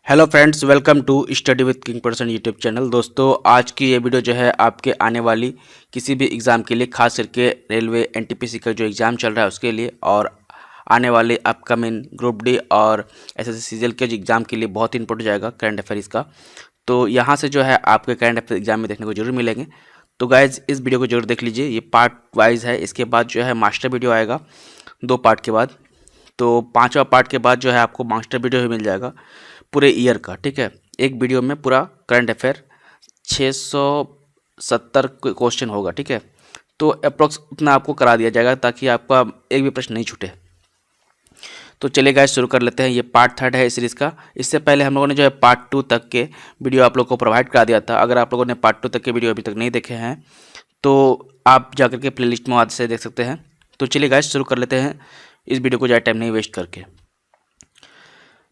Hello friends, welcome to study with king person YouTube channel. दोस्तों, आज की ये वीडियो जो है आपके आने वाली किसी भी एग्ज़ाम के लिए, खास करके रेलवे एनटीपीसी का जो एग्ज़ाम चल रहा है उसके लिए, और आने वाले अपकमिंग ग्रुप डी और एसएससी सीजीएल के जो एग्ज़ाम के लिए बहुत ही इंपॉर्टेंट जाएगा करंट अफेयर्स का। तो यहाँ से जो है आपके करंट अफेयर एग्जाम में देखने को जरूर मिलेंगे। तो गाइज, इस वीडियो को जरूर देख लीजिए, ये पार्ट वाइज है। इसके बाद जो है मास्टर वीडियो आएगा 2 पार्ट के बाद। तो 5वां पार्ट के बाद जो है आपको मास्टर वीडियो भी मिल जाएगा पूरे ईयर का। ठीक है, एक वीडियो में पूरा करंट अफेयर 670 क्वेश्चन होगा। ठीक है, तो अप्रोक्स उतना आपको करा दिया जाएगा ताकि आपका एक भी प्रश्न नहीं छूटे। तो चलिए गाइस, शुरू कर लेते हैं। ये पार्ट 3 है इस सीरीज़ का। इससे पहले हम लोगों ने जो है पार्ट 2 तक के वीडियो आप लोग को प्रोवाइड करा दिया था। अगर आप लोगों ने पार्ट 2 तक के वीडियो अभी तक नहीं देखे हैं तो आप जाकर के प्ले लिस्ट में वहाँ से देख सकते हैं। तो चलिए गाइस, शुरू कर लेते हैं इस वीडियो को ज़्यादा टाइम नहीं वेस्ट करके।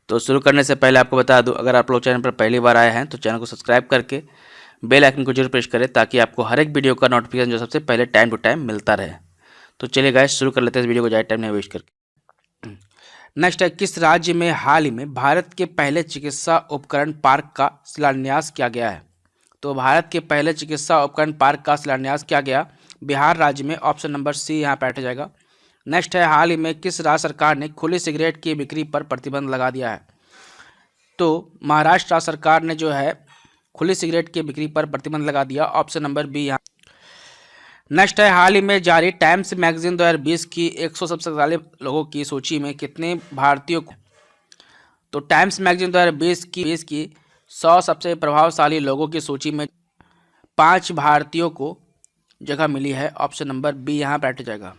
तो शुरू करने से पहले आपको बता दूं, अगर आप लोग चैनल पर पहली बार आए हैं तो चैनल को सब्सक्राइब करके बेल आइकन को जरूर प्रेस करें ताकि आपको हर एक वीडियो का नोटिफिकेशन जो सबसे पहले टाइम टू टाइम मिलता रहे। तो चलिए गाइस, शुरू कर लेते हैं इस वीडियो को ज़्यादा टाइम नहीं वेस्ट करके। नेक्स्ट है, किस राज्य में हाल ही में भारत के पहले चिकित्सा उपकरण पार्क का शिलान्यास किया गया है? तो भारत के पहले चिकित्सा उपकरण पार्क का शिलान्यास किया गया बिहार राज्य में। ऑप्शन नंबर सी यहाँ पे बैठ जाएगा। नेक्स्ट है, हाल ही में किस राज्य सरकार ने खुली सिगरेट की बिक्री पर प्रतिबंध लगा दिया है? तो महाराष्ट्र राज्य सरकार ने जो है खुली सिगरेट की बिक्री पर प्रतिबंध लगा दिया। ऑप्शन नंबर बी यहाँ। नेक्स्ट है, हाल ही में जारी टाइम्स मैगजीन 2020 की 100 सबसे शक्तिशाली लोगों की सूची में कितने भारतीयों को, तो टाइम्स मैगजीन 2020 की 100 सबसे प्रभावशाली लोगों की सूची में 5 भारतीयों को जगह मिली है। ऑप्शन नंबर बी यहाँ बैठ जाएगा।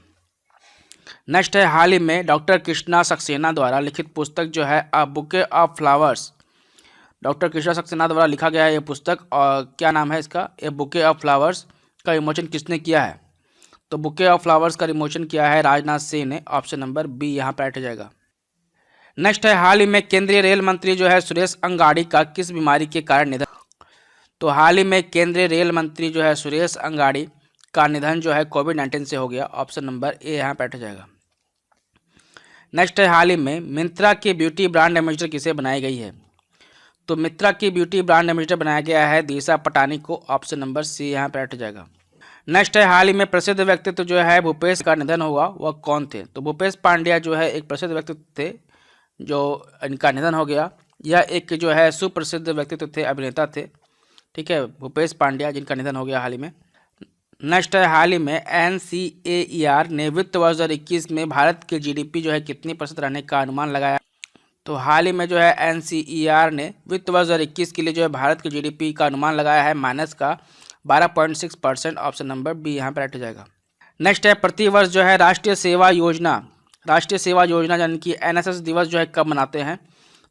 नेक्स्ट है, हाल ही में डॉक्टर कृष्णा सक्सेना द्वारा लिखित पुस्तक जो है a bouquet of flowers, doctor Krishna Saxena द्वारा लिखा गया है ये पुस्तक, और क्या नाम है इसका? ए बुके ऑफ फ्लावर्स का विमोचन किसने किया है? तो बुके ऑफ फ्लावर्स का विमोचन किया है राजनाथ सिंह ने। ऑप्शन नंबर बी यहाँ पर बैठ जाएगा। नेक्स्ट है, हाल ही में केंद्रीय रेल मंत्री जो है सुरेश अंगाड़ी का किस बीमारी के कारण निधन? तो हाल ही में केंद्रीय रेल मंत्री जो है सुरेश अंगाड़ी का निधन जो है कोविड-19 से हो गया। ऑप्शन नंबर ए यहाँ बैठ जाएगा। नेक्स्ट है, हाल ही में मिंत्रा की ब्यूटी ब्रांड एम्बेसडर किसे बनाई गई है? तो मिंत्रा की ब्यूटी ब्रांड एम्बेसडर बनाया गया है दिशा पटानी को। ऑप्शन नंबर सी यहाँ पर बैठ जाएगा। नेक्स्ट है, हाल ही में प्रसिद्ध व्यक्तित्व जो है भूपेश का निधन हुआ, वह कौन थे? तो भूपेश पांड्या जो है एक प्रसिद्ध व्यक्तित्व थे जो इनका निधन हो गया। यह एक जो है सुप्रसिद्ध व्यक्तित्व थे, अभिनेता थे। ठीक है, भूपेश पांड्या जिनका निधन हो गया हाल ही में। नेक्स्ट है, हाल ही में NCAER ने वित्त वर्ष 2021 में भारत के GDP जो है कितनी प्रतिशत रहने का अनुमान लगाया? तो हाल ही में जो है NCER ने वित्त वर्ष 2021 के लिए जो है भारत के GDP का अनुमान लगाया है माइनस का 12.6%। ऑप्शन नंबर बी यहाँ पर बैठ जाएगा। नेक्स्ट है, प्रतिवर्ष जो है राष्ट्रीय सेवा योजना यानी कि NSS दिवस जो है कब मनाते हैं?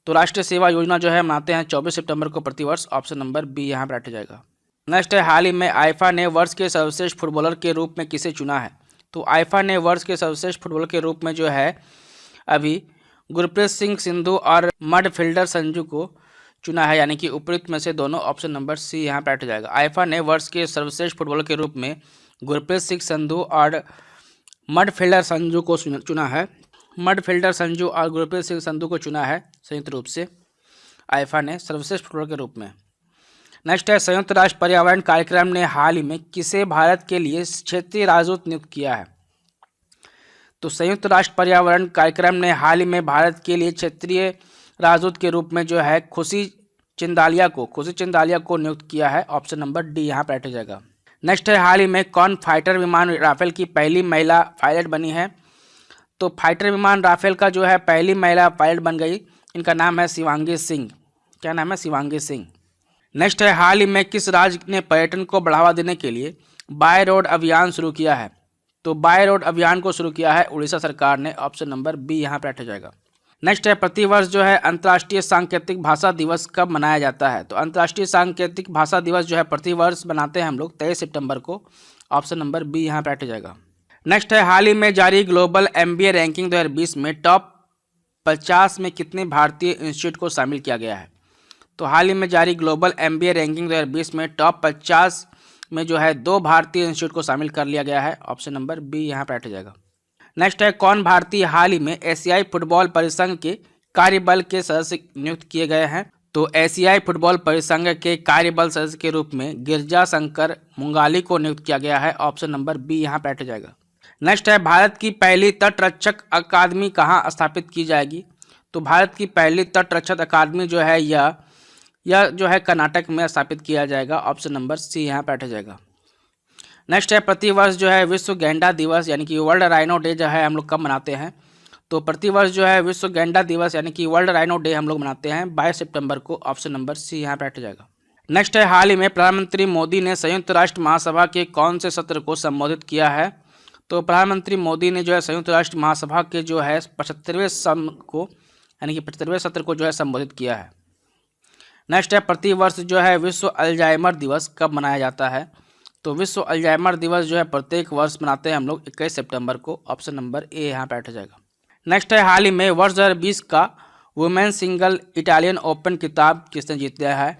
तो राष्ट्रीय सेवा योजना जो है मनाते हैं 24 सितंबर को प्रतिवर्ष। ऑप्शन नंबर बी यहाँ पर बैठ जाएगा। नेक्स्ट है, हाल ही में आईफा ने वर्ष के सर्वश्रेष्ठ फुटबॉलर के रूप में किसे चुना है? तो आईफा ने वर्ष के सर्वश्रेष्ठ फुटबॉलर के रूप में जो है अभी गुरप्रीत सिंह सिंधु और मिडफील्डर संजू को चुना है, यानी कि उपयुक्त में से दोनों। ऑप्शन नंबर सी यहाँ बैठ जाएगा। आईफा ने वर्ष के सर्वश्रेष्ठ फुटबॉलर के रूप में गुरप्रीत सिंह संधू और मिडफील्डर संजू को चुना है। मिडफील्डर संजू और गुरप्रीत सिंह संधू को चुना है संयुक्त रूप से आईफा ने सर्वश्रेष्ठ फुटबॉलर के रूप में। नेक्स्ट है, संयुक्त राष्ट्र पर्यावरण कार्यक्रम ने हाल ही में किसे भारत के लिए क्षेत्रीय राजदूत नियुक्त किया है? तो संयुक्त राष्ट्र पर्यावरण कार्यक्रम ने हाल ही में भारत के लिए क्षेत्रीय राजदूत के रूप में जो है खुशी चिंदालिया को नियुक्त किया है। ऑप्शन नंबर डी यहाँ बैठ जाएगा। नेक्स्ट है, हाल ही में कौन फाइटर विमान राफेल की पहली महिला पायलट बनी है? तो फाइटर विमान राफेल का जो है पहली महिला पायलट बन गई, इनका नाम है शिवांगी सिंह। क्या नाम है? शिवांगी सिंह। नेक्स्ट है, हाल ही में किस राज्य ने पर्यटन को बढ़ावा देने के लिए बाय रोड अभियान शुरू किया है? तो बाय रोड अभियान को शुरू किया है उड़ीसा सरकार ने। ऑप्शन नंबर बी यहाँ पर बैठ जाएगा। नेक्स्ट है, प्रतिवर्ष जो है अंतर्राष्ट्रीय सांकेतिक भाषा दिवस कब मनाया जाता है? तो अंतर्राष्ट्रीय सांकेतिक भाषा दिवस जो है प्रतिवर्ष बनाते हैं हम लोग 23 सितंबर को। ऑप्शन नंबर बी यहाँ पर बैठ जाएगा। नेक्स्ट है, हाल ही में जारी ग्लोबल MBA रैंकिंग 2020 में टॉप 50 में कितने भारतीय इंस्टीट्यूट को शामिल किया गया है? तो हाल ही में जारी ग्लोबल MBA रैंकिंग 2020 में टॉप 50 में जो है 2 भारतीय इंस्टीट्यूट को शामिल कर लिया गया है। ऑप्शन नंबर बी यहाँ पर बैठ जाएगा। नेक्स्ट है, कौन भारतीय हाल ही में एशियाई फुटबॉल परिसंघ के कार्यबल के सदस्य नियुक्त किए गए हैं? तो एशियाई फुटबॉल परिसंघ के कार्यबल सदस्य के रूप में गिरजा शंकर मुंगाली को नियुक्त किया गया है। ऑप्शन नंबर बी यहाँ पे हट जाएगा। नेक्स्ट है, भारत की पहली तटरक्षक अकादमी कहाँ स्थापित की जाएगी? तो भारत की पहली तटरक्षक अकादमी जो है यह जो है कर्नाटक में स्थापित किया जाएगा। ऑप्शन नंबर सी यहाँ पे हट जाएगा। नेक्स्ट है, प्रतिवर्ष जो है विश्व गैंडा दिवस यानी कि वर्ल्ड राइनो डे जो है हम लोग कब मनाते हैं? तो प्रतिवर्ष जो है विश्व गैंडा दिवस यानी कि वर्ल्ड राइनो डे हम लोग मनाते हैं 22 सितंबर को। ऑप्शन नंबर सी यहाँ पे हट जाएगा। नेक्स्ट है, हाल ही में प्रधानमंत्री मोदी ने संयुक्त राष्ट्र महासभा के कौन से सत्र को संबोधित किया है? तो प्रधानमंत्री मोदी ने जो है संयुक्त राष्ट्र महासभा के जो है 75वें सत्र को जो है संबोधित किया है। नेक्स्ट है, प्रतिवर्ष जो है विश्व अल्जाइमर दिवस कब मनाया जाता है? तो विश्व अल्जाइमर दिवस जो है प्रत्येक वर्ष मनाते हैं हम लोग 21 सितंबर को। ऑप्शन नंबर ए यहाँ पे हट जाएगा। नेक्स्ट है, हाल ही में वर्ष 2020 का वुमेन सिंगल इटालियन ओपन खिताब किसने जीत लिया है?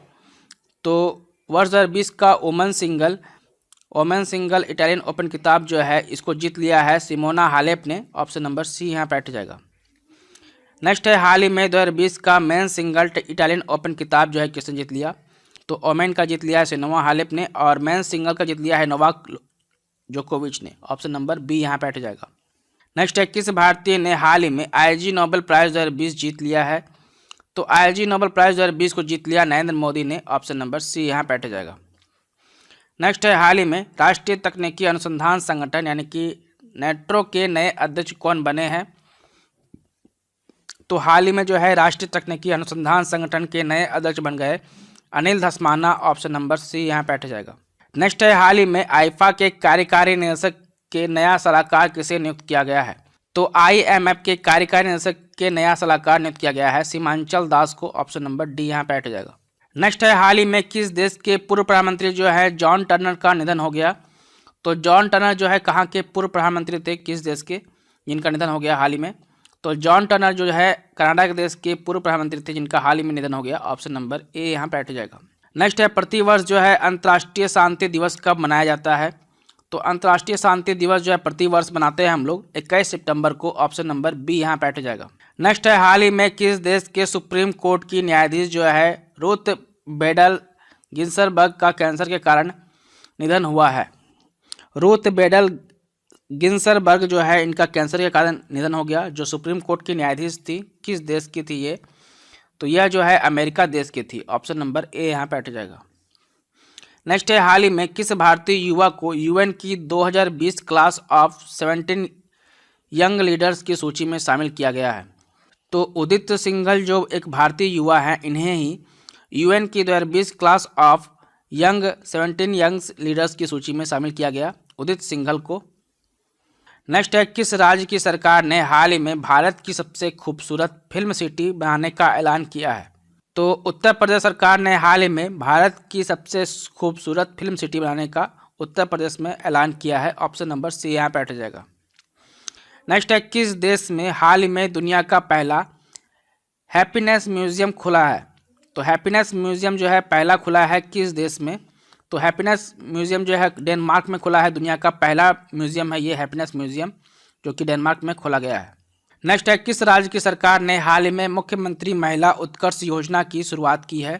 तो वर्ष 2020 का वुमेन सिंगल इटालियन ओपन खिताब जो है इसको जीत लिया है सिमोना हालेप ने। ऑप्शन नंबर सी यहाँ पे हट जाएगा। नेक्स्ट है, हाल ही में 2020 का मेन सिंगल इटालियन ओपन खिताब जो है किसने जीत लिया? तो ओमेन का जीत लिया है सिमोना हालेप ने और मेन सिंगल का जीत लिया है नोवाक जोकोविच ने। ऑप्शन नंबर बी यहाँ पे हट जाएगा। नेक्स्ट है, किस भारतीय ने हाल ही में आईजी नोबेल प्राइज 2020 जीत लिया है? तो आईजी नोबेल प्राइज 2020 को जीत लिया नरेंद्र मोदी ने। ऑप्शन नंबर सी यहाँ पे हट जाएगा। नेक्स्ट है, हाल ही में राष्ट्रीय तकनीकी अनुसंधान संगठन यानी कि नेट्रो के नए अध्यक्ष कौन बने हैं? तो हाल ही में जो है राष्ट्रीय तकनीकी अनुसंधान संगठन के नए अध्यक्ष बन गए Anil Dhasmana. Option number C यहाँ पे हट जाएगा। नेक्स्ट है, हाल ही में आईफा के कार्यकारी निदेशक के नया सलाहकार किसे नियुक्त किया गया है? तो IMF के कार्यकारी निदेशक के नया सलाहकार नियुक्त किया गया है सीमांचल दास को। ऑप्शन नंबर डी यहाँ पे हट जाएगा। नेक्स्ट है, हाल ही में किस देश के पूर्व प्रधानमंत्री जो है जॉन टर्नर का निधन हो गया? तो जॉन टर्नर जो है कहाँ के पूर्व प्रधानमंत्री थे, किस देश के, जिनका निधन हो गया हाल ही में? तो जॉन टर्नर जो है कनाडा के देश के पूर्व प्रधानमंत्री थे जिनका हाल ही में निधन हो गया। ऑप्शन नंबर ए यहाँ पे हट जाएगा। नेक्स्ट है, प्रतिवर्ष जो है अंतर्राष्ट्रीय शांति दिवस कब मनाया जाता है? तो अंतर्राष्ट्रीय शांति दिवस जो है प्रतिवर्ष मनाते हैं हम लोग 21 सितंबर को। ऑप्शन नंबर बी यहाँ पे हट जाएगा। नेक्स्ट है, हाल ही में किस देश के सुप्रीम कोर्ट की न्यायाधीश जो है रूथ बेडल गिन्सबर्ग का कैंसर के कारण निधन हुआ है? रूथ बेडल गिन्सबर्ग जो है इनका कैंसर के कारण निधन हो गया। जो सुप्रीम कोर्ट की न्यायाधीश थी किस देश की थी ये? तो यह जो है अमेरिका देश की थी। ऑप्शन नंबर ए यहाँ पे हट जाएगा। नेक्स्ट है, हाल ही में किस भारतीय युवा को यूएन की 2020 क्लास ऑफ 17 यंग लीडर्स की सूची में शामिल किया गया है? तो उदित सिंघल जो एक भारतीय युवा हैं इन्हें ही यूएन की 2020 क्लास ऑफ 17 यंग लीडर्स की सूची में शामिल किया गया उदित सिंघल को। नेक्स्ट है, किस राज्य की सरकार ने हाल ही में भारत की सबसे खूबसूरत फिल्म सिटी बनाने का ऐलान किया है? तो उत्तर प्रदेश सरकार ने हाल ही में भारत की सबसे खूबसूरत फिल्म सिटी बनाने का उत्तर प्रदेश में ऐलान किया है। ऑप्शन नंबर सी यहाँ पे हट जाएगा। नेक्स्ट है, किस देश में हाल ही में दुनिया का पहला हैप्पीनेस म्यूजियम खुला है? तो हैप्पीनेस म्यूजियम जो है पहला खुला है किस देश में? तो हैप्पीनेस म्यूजियम जो है डेनमार्क में खुला है। दुनिया का पहला म्यूजियम है ये हैप्पीनेस म्यूजियम जो कि डेनमार्क में खोला गया है। नेक्स्ट है, किस राज्य की सरकार ने हाल ही में मुख्यमंत्री महिला उत्कर्ष योजना की शुरुआत की है?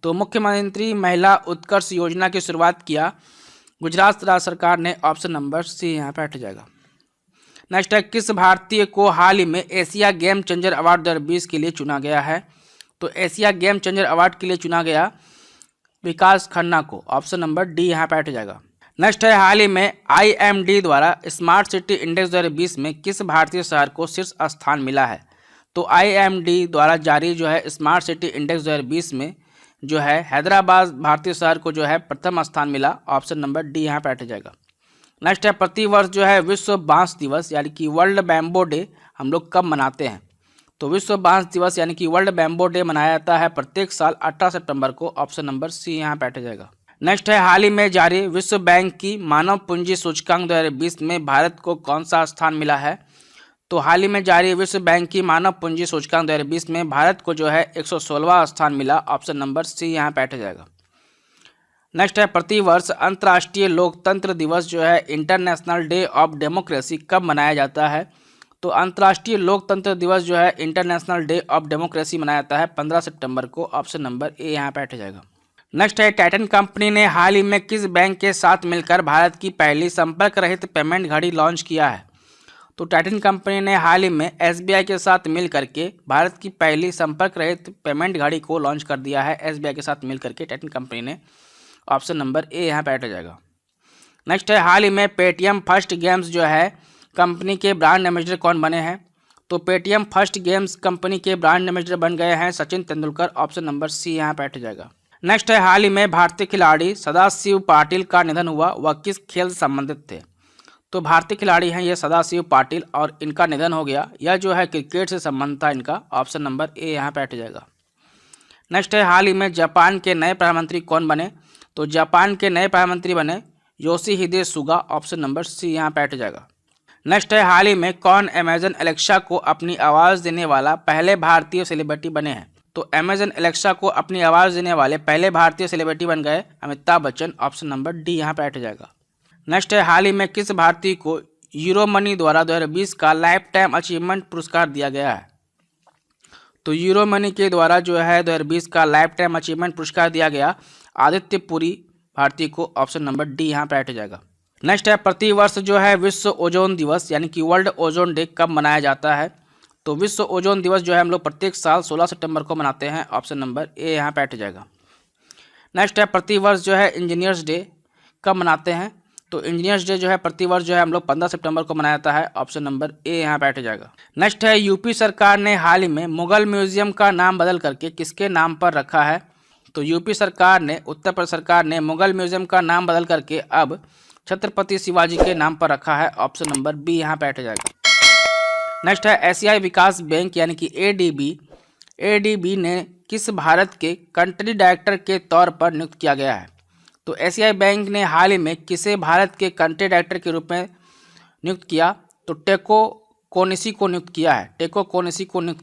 तो मुख्यमंत्री महिला उत्कर्ष योजना की शुरुआत किया गुजरात राज्य सरकार ने। ऑप्शन नंबर सी यहाँ पे हट जाएगा। नेक्स्ट है, किस भारतीय को हाल ही में एशिया गेम चेंजर अवार्ड 2020 के लिए चुना गया है? तो एशिया गेम चेंजर अवार्ड के लिए चुना गया विकास खन्ना को। ऑप्शन नंबर डी यहाँ पे हट जाएगा। नेक्स्ट है, हाल ही में IMD द्वारा स्मार्ट सिटी इंडेक्स 2020 में किस भारतीय शहर को शीर्ष स्थान मिला है? तो IMD द्वारा जारी जो है स्मार्ट सिटी इंडेक्स 2020 में जो है हैदराबाद भारतीय शहर को जो है प्रथम स्थान मिला। ऑप्शन नंबर डी यहाँ पे हट जाएगा। नेक्स्ट है, प्रतिवर्ष जो है विश्व बांस दिवस यानी कि वर्ल्ड बैम्बो डे हम लोग कब मनाते हैं? तो विश्व बांस दिवस यानी कि वर्ल्ड बैम्बो डे मनाया जाता है प्रत्येक साल 18 सितंबर को। ऑप्शन नंबर सी यहाँ पे हट जाएगा। नेक्स्ट है, हाल ही में जारी विश्व बैंक की मानव पूंजी सूचकांक 2020 में भारत को कौन सा स्थान मिला है? तो हाल ही में जारी विश्व बैंक की मानव पूंजी सूचकांक 2020 में भारत को जो है 116वां स्थान मिला। ऑप्शन नंबर सी यहाँ पे हट जाएगा। नेक्स्ट है, प्रतिवर्ष अंतर्राष्ट्रीय लोकतंत्र दिवस जो है इंटरनेशनल डे ऑफ डेमोक्रेसी कब मनाया जाता है? तो अंतर्राष्ट्रीय लोकतंत्र दिवस जो है इंटरनेशनल डे ऑफ डेमोक्रेसी मनाया जाता है 15 सितंबर को। ऑप्शन नंबर ए यहाँ पे हट जाएगा। नेक्स्ट है टाइटन कंपनी ने हाल ही में किस बैंक के साथ मिलकर भारत की पहली संपर्क रहित पेमेंट घड़ी लॉन्च किया है? तो टाइटन कंपनी ने हाल ही में एसबीआई के साथ मिल करके भारत की पहली संपर्क रहित पेमेंट घड़ी को लॉन्च कर दिया है। एसबीआई के साथ मिल करके टाइटन कंपनी ने। ऑप्शन नंबर ए यहाँ पे हट जाएगा। नेक्स्ट है हाल ही में पेटीएम फर्स्ट गेम्स जो है कंपनी के ब्रांड एम्बेसडर कौन बने हैं? तो पेटीएम फर्स्ट गेम्स कंपनी के ब्रांड एम्बेसडर बन गए हैं Sachin Tendulkar. Option number C यहाँ पे हट जाएगा। नेक्स्ट है हाल ही में भारतीय खिलाड़ी सदाशिव पाटिल का निधन हुआ, वह किस खेल से संबंधित थे? तो भारतीय खिलाड़ी हैं ये सदाशिव पाटिल और इनका निधन हो गया। यह जो है क्रिकेट से संबंध था इनका। ऑप्शन नंबर ए यहाँ पे हट जाएगा। नेक्स्ट है हाल ही में जापान के नए प्रधानमंत्री कौन बने? तो जापान के नए प्रधानमंत्री बने Yoshihide Suga. Option number C यहाँ पे हट जाएगा। नेक्स्ट है हाल ही में कौन अमेजन एलेक्सा को अपनी आवाज़ देने वाला पहले भारतीय सेलिब्रिटी बने हैं? तो अमेजन एलेक्सा को अपनी आवाज़ देने वाले पहले भारतीय सेलिब्रिटी बन गए Amitabh Bachchan. Option number D यहाँ पे हट जाएगा। नेक्स्ट है हाल ही में किस भारतीय को यूरो मनी द्वारा 2020 का लाइफ टाइम अचीवमेंट पुरस्कार दिया गया है? तो यूरो मनी के द्वारा जो है 2020 का लाइफ टाइम अचीवमेंट पुरस्कार दिया गया आदित्य पुरी भारतीय को। ऑप्शन नंबर डी यहाँ पे हट जाएगा। नेक्स्ट है प्रतिवर्ष जो है विश्व ओजोन दिवस यानी कि वर्ल्ड ओजोन डे कब मनाया जाता है? तो विश्व ओजोन दिवस जो है हम लोग प्रत्येक साल 16 सितंबर को मनाते हैं। ऑप्शन नंबर ए यहाँ पे हट जाएगा। नेक्स्ट है प्रतिवर्ष जो है इंजीनियर्स डे कब मनाते हैं? तो इंजीनियर्स डे जो है प्रतिवर्ष जो है हम लोग 15 सितंबर को मनाया जाता है। ऑप्शन नंबर ए यहाँ पे हट जाएगा। नेक्स्ट है यूपी सरकार ने हाल ही में मुगल म्यूजियम का नाम बदल करके किसके नाम पर रखा है? तो यूपी सरकार ने उत्तर प्रदेश सरकार ने मुगल म्यूजियम का नाम बदल करके अब छत्रपति शिवाजी के नाम पर रखा है। ऑप्शन नंबर बी यहाँ पे हट जाएगा। नेक्स्ट है एशियाई विकास बैंक यानी कि एडीबी ने किस भारत के कंट्री डायरेक्टर के तौर पर नियुक्त किया गया है? तो एशियाई बैंक ने हाल ही में किसे भारत के कंट्री डायरेक्टर के रूप में नियुक्त किया? तो टेको कोनिसी को नियुक्त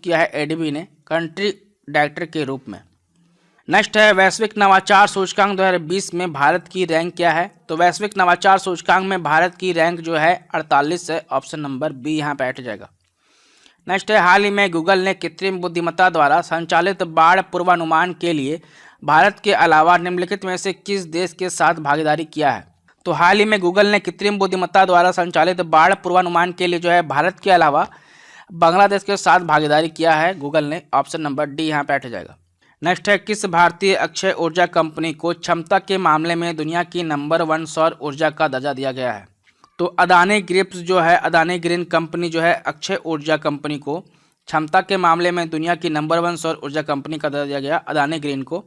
किया है एडीबी ने कंट्री डायरेक्टर के रूप में। नेक्स्ट है वैश्विक नवाचार सूचकांक 2020 में भारत की रैंक क्या है? तो वैश्विक नवाचार सूचकांक में भारत की रैंक जो है 48 है। ऑप्शन नंबर बी यहाँ पे हट जाएगा। नेक्स्ट है हाल ही में गूगल ने कृत्रिम बुद्धिमत्ता द्वारा संचालित बाढ़ पूर्वानुमान के लिए भारत के अलावा निम्नलिखित में से किस देश के साथ भागीदारी किया है? तो हाल ही में गूगल ने कृत्रिम बुद्धिमत्ता द्वारा संचालित बाढ़ पूर्वानुमान के लिए जो है भारत के अलावा बांग्लादेश के साथ भागीदारी किया है गूगल ने। ऑप्शन नंबर डी यहाँ पे हट जाएगा। नेक्स्ट है किस भारतीय अक्षय ऊर्जा कंपनी को क्षमता के मामले में दुनिया की नंबर 1 सौर ऊर्जा का दर्जा दिया गया है? तो अदानी ग्रिप्स जो है अदानी ग्रीन कंपनी जो है अक्षय ऊर्जा कंपनी को क्षमता के मामले में दुनिया की नंबर 1 सौर ऊर्जा कंपनी का दर्जा दिया गया अदानी ग्रीन को।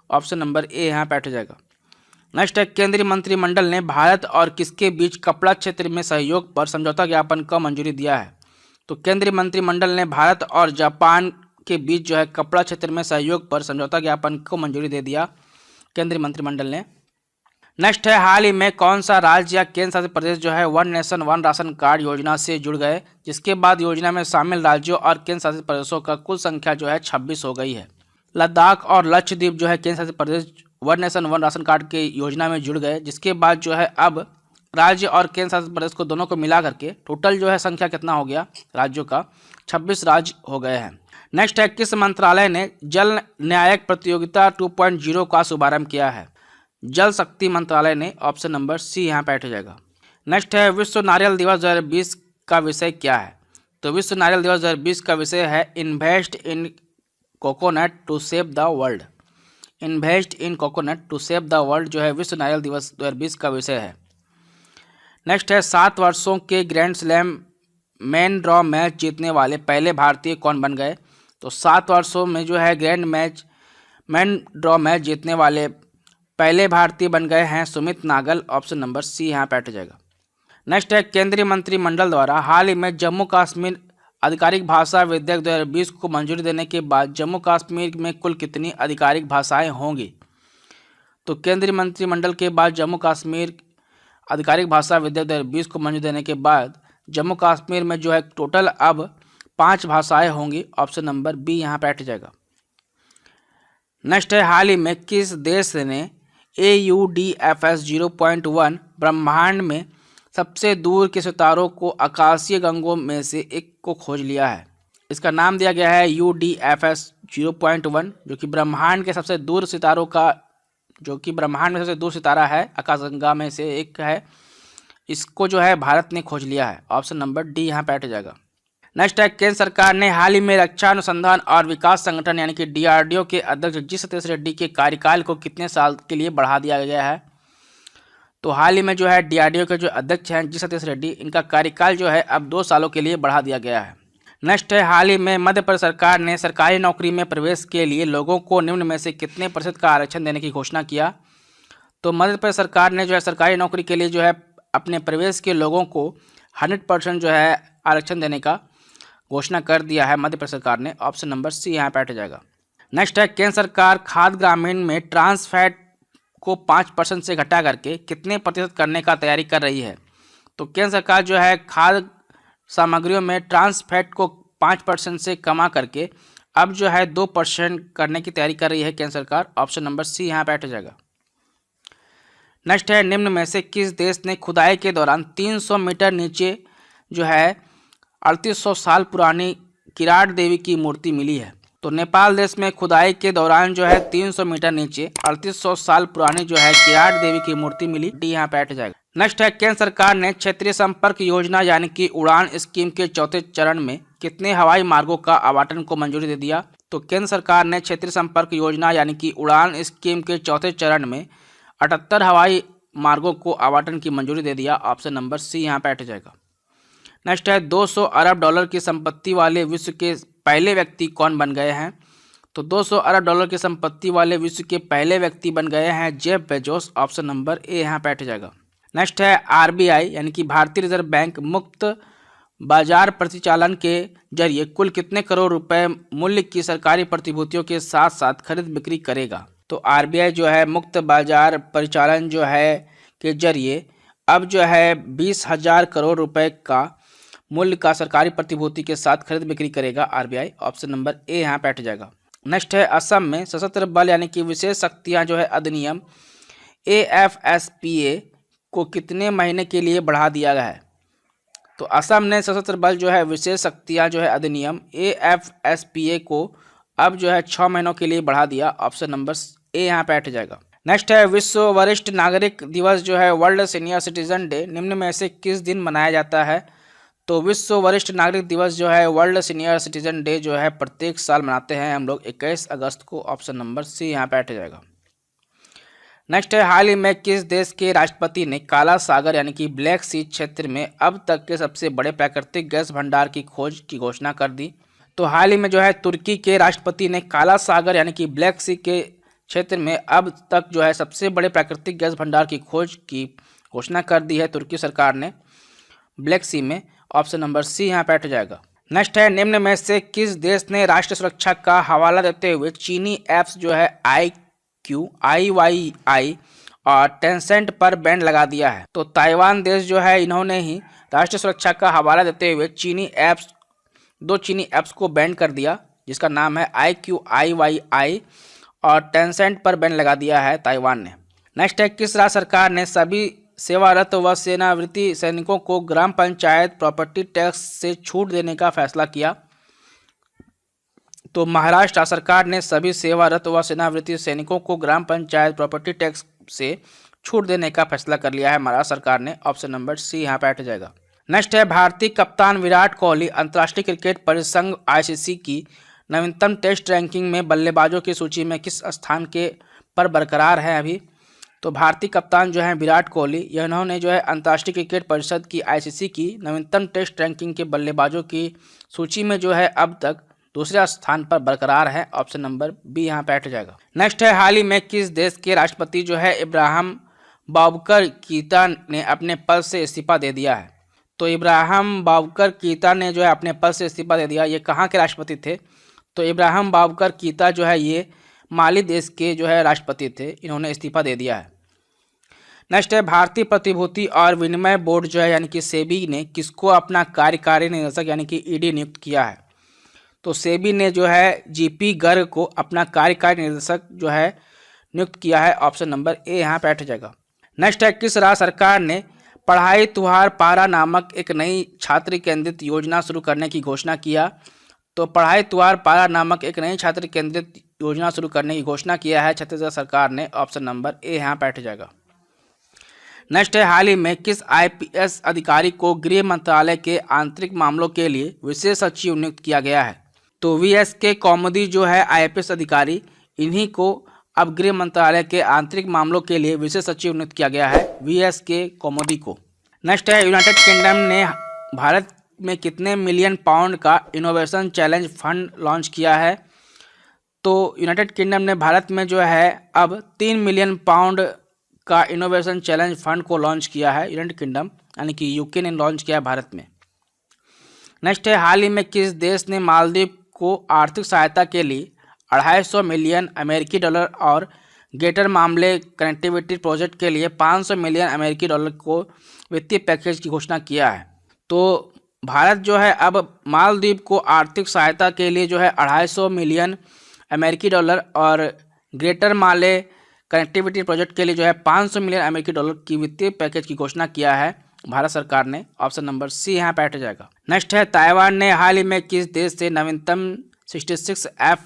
ऑप्शन नंबर ए यहाँ पे हट जाएगा। नेक्स्ट है केंद्रीय मंत्रिमंडल ने भारत और किसके बीच कपड़ा क्षेत्र में सहयोग पर समझौता ज्ञापन को मंजूरी दिया है? तो केंद्रीय मंत्रिमंडल ने भारत और जापान के बीच जो है कपड़ा क्षेत्र में सहयोग पर समझौता ज्ञापन को मंजूरी दे दिया केंद्रीय मंत्रिमंडल ने। नेक्स्ट है हाल ही में कौन सा राज्य या केंद्र शासित प्रदेश जो है one nation one ration card योजना से जुड़ गए, जिसके बाद योजना में शामिल राज्यों और केंद्र शासित प्रदेशों का कुल संख्या जो है 26 हो गई है। लद्दाख और लक्षद्वीप जो है केंद्र शासित प्रदेश one nation one ration card के योजना में जुड़ गए, जिसके बाद जो है अब राज्य और केंद्र शासित प्रदेश को दोनों को मिला करके टोटल जो है संख्या कितना हो गया राज्यों का 26 राज्य हो गए हैं। नेक्स्ट है किस मंत्रालय ने जल न्यायिक प्रतियोगिता 2.0 का शुभारंभ किया है? जल शक्ति मंत्रालय ने। ऑप्शन नंबर सी यहाँ पे हट जाएगा। नेक्स्ट है विश्व नारियल दिवस 2020 का विषय क्या है? तो विश्व नारियल दिवस 2020 का विषय है invest in coconut to save the world. Invest in coconut to save the world जो है विश्व नारियल दिवस 2020 का विषय है। नेक्स्ट है 7 वर्षों के grand slam main draw match जीतने वाले पहले भारतीय कौन बन गए? तो 7 वर्षों में जो है मेन ड्रॉ मैच जीतने वाले पहले भारतीय बन गए हैं Sumit Nagal. Option number C यहाँ पे हट जाएगा। नेक्स्ट है केंद्रीय मंत्रिमंडल द्वारा हाल ही में जम्मू कश्मीर आधिकारिक भाषा विधेयक 2020 को मंजूरी देने के बाद जम्मू कश्मीर में कुल कितनी आधिकारिक भाषाएं होंगी? तो केंद्रीय मंत्रिमंडल के बाद जम्मू कश्मीर आधिकारिक भाषा विधेयक 2020 को मंजूरी देने के बाद जम्मू कश्मीर में जो है टोटल अब 5 भाषाएं होंगी। ऑप्शन नंबर बी यहाँ पे हट जाएगा। नेक्स्ट है हाल ही में किस देश ने AUDFS 0.1 ब्रह्मांड में सबसे दूर के सितारों को आकाशीय गंगों में से एक को खोज लिया है। इसका नाम दिया गया है UDFS 0.1, जो कि ब्रह्मांड के सबसे दूर सितारों का, जो कि ब्रह्मांड में सबसे दूर सितारा है, आकाशगंगा में से एक है। इसको जो है भारत ने खोज लिया है। ऑप्शन नंबर डी यहाँ पे हट जाएगा। नेक्स्ट है, केंद्र सरकार ने हाल ही में रक्षा अनुसंधान और विकास संगठन यानी कि DRDO के अध्यक्ष जी सतीश रेड्डी के कार्यकाल को कितने साल के लिए बढ़ा दिया गया है? तो हाल ही में जो है DRDO के जो अध्यक्ष हैं जी सतीश रेड्डी, इनका कार्यकाल जो है अब 2 सालों के लिए बढ़ा दिया गया है। नेक्स्ट है, हाल ही में मध्य प्रदेश सरकार ने सरकारी नौकरी में प्रवेश के लिए लोगों को निम्न में से कितने प्रतिशत का आरक्षण देने की घोषणा किया? तो मध्य प्रदेश सरकार ने जो है सरकारी नौकरी के लिए जो है अपने प्रवेश के लोगों को 100% जो है आरक्षण देने का घोषणा कर दिया है मध्य प्रदेश सरकार ने। ऑप्शन नंबर सी यहाँ पे हट जाएगा। नेक्स्ट है, केंद्र सरकार खाद्य ग्रामीण में ट्रांस फैट को 5% से घटा करके कितने प्रतिशत करने का तैयारी कर रही है? तो केंद्र सरकार जो है खाद्य सामग्रियों में ट्रांस फैट को 5% से कमा करके अब जो है 2% करने की तैयारी कर रही है केंद्र सरकार। ऑप्शन नंबर सी यहाँ पे हट जाएगा। नेक्स्ट है, निम्न में से किस देश ने खुदाई के दौरान 300 मीटर नीचे जो है 3800 साल पुरानी किराट देवी की मूर्ति मिली है? तो नेपाल देश में खुदाई के दौरान जो है 300 मीटर नीचे 3800 साल पुरानी जो है किराट देवी की मूर्ति मिली। डी यहाँ पे हट जाएगा। नेक्स्ट है, केंद्र सरकार ने क्षेत्रीय संपर्क योजना यानी कि उड़ान स्कीम के चौथे चरण में कितने हवाई मार्गों का आवंटन को मंजूरी दे दिया? तो केंद्र सरकार ने क्षेत्रीय संपर्क योजना यानी कि उड़ान स्कीम के चौथे चरण में 78 हवाई मार्गों को आवंटन की मंजूरी दे दिया। ऑप्शन नंबर सी यहाँ पे हट जाएगा। नेक्स्ट है, 200 अरब डॉलर की संपत्ति वाले विश्व के पहले व्यक्ति कौन बन गए हैं? तो 200 अरब डॉलर की संपत्ति वाले विश्व के पहले व्यक्ति बन गए हैं Jeff Bezos. Option number A यहाँ पे हट जाएगा। नेक्स्ट है, RBI यानी कि भारतीय रिजर्व बैंक मुक्त बाजार परिचालन के जरिए कुल कितने करोड़ रुपए मूल्य की सरकारी प्रतिभूतियों के साथ साथ खरीद बिक्री करेगा? तो RBI जो है मुक्त बाजार परिचालन जो है के जरिए अब जो है 20,000 करोड़ रुपए का मूल्य का सरकारी प्रतिभूति के साथ खरीद बिक्री करेगा RBI। ऑप्शन नंबर ए यहाँ पे हट जाएगा। नेक्स्ट है, असम में सशस्त्र बल यानी कि विशेष शक्तियाँ जो है अधिनियम AFSPA को कितने महीने के लिए बढ़ा दिया गया है? तो असम ने सशस्त्र बल जो है विशेष शक्तियाँ जो है अधिनियम AFSPA को अब जो है 6 महीनों के लिए बढ़ा दिया। ऑप्शन नंबर ए यहाँ पे हट जाएगा। नेक्स्ट है, विश्व वरिष्ठ नागरिक दिवस जो है वर्ल्ड सीनियर सिटीजन डे निम्न में से किस दिन मनाया जाता है? तो विश्व वरिष्ठ नागरिक दिवस जो है वर्ल्ड सीनियर सिटीजन डे जो है प्रत्येक साल मनाते हैं हम लोग 21 अगस्त को। ऑप्शन नंबर सी यहाँ पे हट जाएगा। नेक्स्ट है, हाल ही में किस देश के राष्ट्रपति ने काला सागर यानी कि ब्लैक सी क्षेत्र में अब तक के सबसे बड़े प्राकृतिक गैस भंडार की खोज की घोषणा कर दी? तो हाल ही में जो है तुर्की के राष्ट्रपति ने काला सागर यानी कि ब्लैक सी के क्षेत्र में अब तक जो है सबसे बड़े प्राकृतिक गैस भंडार की खोज की घोषणा कर दी है तुर्की सरकार ने ब्लैक सी में। ऑप्शन नंबर सी यहाँ पे हट जाएगा। नेक्स्ट है, निम्न में से किस देश ने राष्ट्रीय सुरक्षा का हवाला देते हुए चीनी ऐप्स जो है IQ, IYI और टेंसेंट पर बैन लगा दिया है? तो ताइवान देश जो है इन्होंने ही राष्ट्रीय सुरक्षा का हवाला देते हुए दो चीनी ऐप्स को बैन कर दिया, जिसका नाम है IQ, IYI और टेंसेंट पर बैन लगा दिया है ताइवान ने। नेक्स्ट है, किस राज्य सरकार ने सभी सेवारत व सेनावृत्ति सैनिकों को ग्राम पंचायत प्रॉपर्टी टैक्स से छूट देने का फैसला किया? तो महाराष्ट्र सरकार ने सभी सेवारत व सेनावृत्ति सैनिकों को ग्राम पंचायत प्रॉपर्टी टैक्स से छूट देने का फैसला कर लिया है महाराष्ट्र सरकार ने। ऑप्शन नंबर सी यहाँ पे हट जाएगा। नेक्स्ट है, भारतीय कप्तान विराट कोहली अंतर्राष्ट्रीय क्रिकेट परिसंघ ICC की नवीनतम टेस्ट रैंकिंग में बल्लेबाजों की सूची में किस स्थान के पर बरकरार है अभी? तो भारतीय कप्तान जो है विराट कोहली, इन्होंने जो है अंतर्राष्ट्रीय क्रिकेट परिषद की ICC की नवीनतम टेस्ट रैंकिंग के बल्लेबाजों की सूची में जो है अब तक दूसरे स्थान पर बरकरार है। ऑप्शन नंबर बी यहाँ पे हट जाएगा। नेक्स्ट है, हाल ही में किस देश के राष्ट्रपति जो है इब्राहिम बाबुकर कीता ने अपने पद से इस्तीफा दे दिया है? तो इब्राहिम बाबुकर कीता ने जो है अपने पद से इस्तीफा दे दिया। ये कहाँ के राष्ट्रपति थे? तो इब्राहिम बाबुकर कीता जो है ये माली देश के जो है राष्ट्रपति थे, इन्होंने इस्तीफा दे दिया है। नेक्स्ट है, भारतीय प्रतिभूति और विनिमय बोर्ड जो है यानी कि सेबी ने किसको अपना कार्यकारी निदेशक यानी कि ED नियुक्त किया है? तो सेबी ने जो है GP गर्ग को अपना कार्यकारी निदेशक जो है नियुक्त किया है। ऑप्शन नंबर ए यहाँ पे हट जाएगा। नेक्स्ट है, किस राज्य सरकार ने पढ़ाई तुहार पारा नामक एक नई छात्र केंद्रित योजना शुरू करने की घोषणा किया। तो पढ़ाई तुहार पारा नामक एक नई छात्र केंद्रित योजना शुरू करने की घोषणा किया है छत्तीसगढ़ सरकार ने। ऑप्शन नंबर ए यहाँ बैठ जाएगा। नेक्स्ट है, हाल ही में किस आईपीएस अधिकारी को गृह मंत्रालय के आंतरिक मामलों के लिए विशेष सचिव नियुक्त किया गया है? तो वीएसके कौमुदी जो है आईपीएस अधिकारी, इन्हीं को अब गृह मंत्रालय के आंतरिक मामलों के लिए विशेष सचिव नियुक्त किया गया है, वीएसके कौमुदी को। नेक्स्ट है, यूनाइटेड किंगडम ने भारत में कितने मिलियन पाउंड का इनोवेशन चैलेंज फंड लॉन्च किया है? तो यूनाइटेड किंगडम ने भारत में जो है अब 3 मिलियन पाउंड का इनोवेशन चैलेंज फंड को लॉन्च किया है यूनाइटेड किंगडम, यानी कि यूके ने लॉन्च किया है भारत में। नेक्स्ट है, हाल ही में किस देश ने मालदीव को आर्थिक सहायता के लिए 250 मिलियन अमेरिकी डॉलर और ग्रेटर मामले कनेक्टिविटी प्रोजेक्ट के लिए 500 मिलियन अमेरिकी डॉलर को वित्तीय पैकेज की घोषणा किया है? तो भारत जो है अब मालदीव को आर्थिक सहायता के लिए जो है 250 मिलियन अमेरिकी डॉलर और ग्रेटर माले कनेक्टिविटी प्रोजेक्ट के लिए जो है 500 मिलियन अमेरिकी डॉलर की वित्तीय पैकेज की घोषणा किया है भारत सरकार ने। ऑप्शन नंबर सी यहाँ बैठ जाएगा। नेक्स्ट है, ताइवान ने हाल ही में किस देश से नवीनतम 16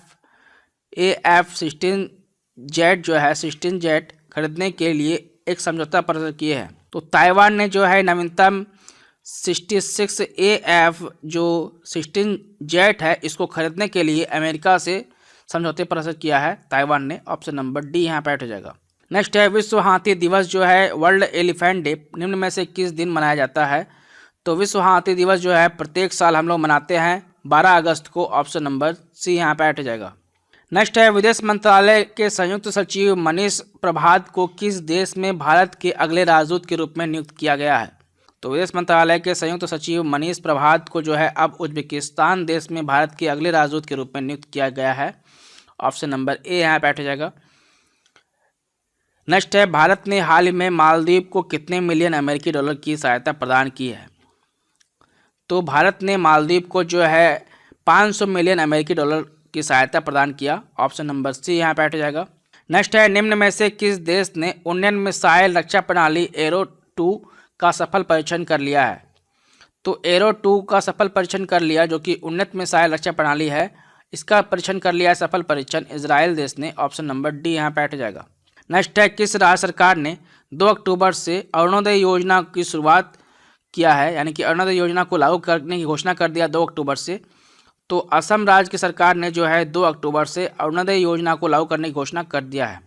जेट जो है 16 जेट खरीदने के लिए एक समझौता पत्र किए हैं? तो ताइवान ने जो है नवीनतम 66 जो 16 जेट है इसको खरीदने के लिए अमेरिका से समझौते पर असर किया है ताइवान ने। ऑप्शन नंबर डी यहाँ बैठ जाएगा। नेक्स्ट है, विश्व हाथी दिवस जो है वर्ल्ड एलिफेंट डे निम्न में से किस दिन मनाया जाता है? तो विश्व हाथी दिवस जो है प्रत्येक साल हम लोग मनाते हैं 12 अगस्त को। ऑप्शन नंबर सी यहाँ बैठ जाएगा। नेक्स्ट है, विदेश मंत्रालय के संयुक्त सचिव मनीष प्रभात को किस देश में भारत के अगले राजदूत के रूप में नियुक्त किया गया है? तो विदेश मंत्रालय के संयुक्त सचिव मनीष प्रभात को जो है अब उज्बेकिस्तान देश में भारत के अगले राजदूत के रूप में नियुक्त किया गया है। ऑप्शन नंबर ए यहाँ बैठ जाएगा। नेक्स्ट है, भारत ने हाल ही में मालदीव को कितने मिलियन अमेरिकी डॉलर की सहायता प्रदान की है? तो भारत ने मालदीव को जो है 500 मिलियन अमेरिकी डॉलर की सहायता प्रदान किया। ऑप्शन नंबर सी यहाँ बैठ जाएगा। नेक्स्ट है, निम्न में से किस देश ने उन्नयन मिसाइल रक्षा प्रणाली एरो 2 का सफल परीक्षण कर लिया है? तो एरो 2 का सफल परीक्षण कर लिया, जो कि उन्नत मिसाइल रक्षा प्रणाली है, इसका परीक्षण कर लिया है सफल परीक्षण इजराइल देश ने। ऑप्शन नंबर डी यहाँ बैठ जाएगा। नेक्स्ट है, किस राज्य सरकार ने 2 अक्टूबर से अरुणोदय योजना की शुरुआत किया है, यानी कि अरुणोदय योजना को लागू करने की घोषणा कर दिया 2 अक्टूबर से? तो असम राज्य की सरकार ने जो है 2 अक्टूबर से अरुणोदय योजना को लागू करने की घोषणा कर दिया है।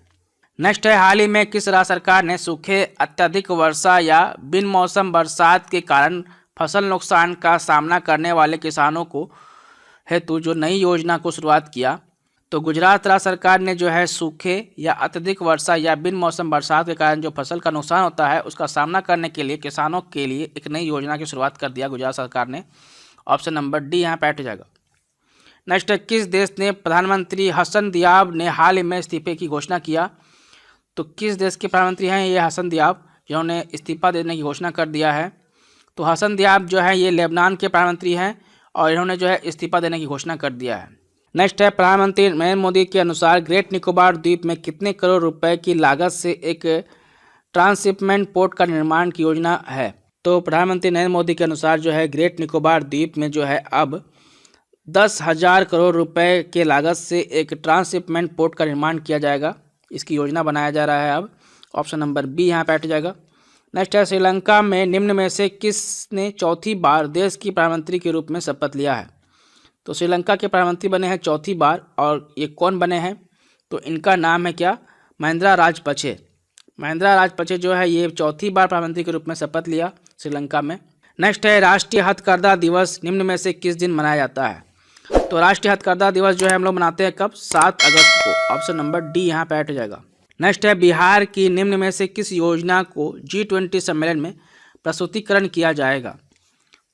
नेक्स्ट है, हाल ही में किस राज्य सरकार ने सूखे, अत्यधिक वर्षा या बिन मौसम बरसात के कारण फसल नुकसान का सामना करने वाले किसानों को हेतु जो नई योजना को शुरुआत किया? तो गुजरात राज्य सरकार ने जो है सूखे या अत्यधिक वर्षा या बिन मौसम बरसात के कारण जो फसल का नुकसान होता है उसका सामना करने के लिए किसानों के लिए एक नई योजना की शुरुआत कर दिया गुजरात सरकार ने। ऑप्शन नंबर डी यहाँ बैठ जाएगा। नेक्स्ट है, किस देश ने प्रधानमंत्री हसन दियाब ने हाल ही में इस्तीफे की घोषणा किया? तो किस देश के प्रधानमंत्री हैं ये हसन दियाब, जिन्होंने इस्तीफा देने की घोषणा कर दिया है? तो हसन दियाब जो है ये लेबनान के प्रधानमंत्री हैं और इन्होंने जो है इस्तीफा देने की घोषणा कर दिया है। नेक्स्ट है, प्रधानमंत्री नरेंद्र मोदी के अनुसार ग्रेट निकोबार द्वीप में कितने करोड़ रुपए की लागत से एक ट्रांसशिपमेंट पोर्ट का निर्माण की योजना है? तो प्रधानमंत्री नरेंद्र मोदी के अनुसार जो है ग्रेट निकोबार द्वीप में जो है अब 10,000 करोड़ रुपए के लागत से एक ट्रांसशिपमेंट पोर्ट का निर्माण किया जाएगा। इसकी योजना बनाया जा रहा है अब। ऑप्शन नंबर बी यहाँ बैठ जाएगा। नेक्स्ट है, श्रीलंका में निम्न में से किसने चौथी बार देश की प्रधानमंत्री के रूप में शपथ लिया है? तो श्रीलंका के प्रधानमंत्री बने हैं चौथी बार, और ये कौन बने हैं? तो इनका नाम है क्या? महिंद्रा राजपक्षे। महिंद्रा राजपक्षे जो है ये चौथी बार प्रधानमंत्री के रूप में शपथ लिया श्रीलंका में। नेक्स्ट है, राष्ट्रीय हथकरघा दिवस निम्न में से किस दिन मनाया जाता है? तो राष्ट्रीय हथकरघा दिवस जो है हम लोग मनाते हैं कब? 7 अगस्त को। ऑप्शन नंबर डी यहाँ बैठ जाएगा। नेक्स्ट है, बिहार की निम्न में से किस योजना को G20 सम्मेलन में प्रस्तुतिकरण किया जाएगा?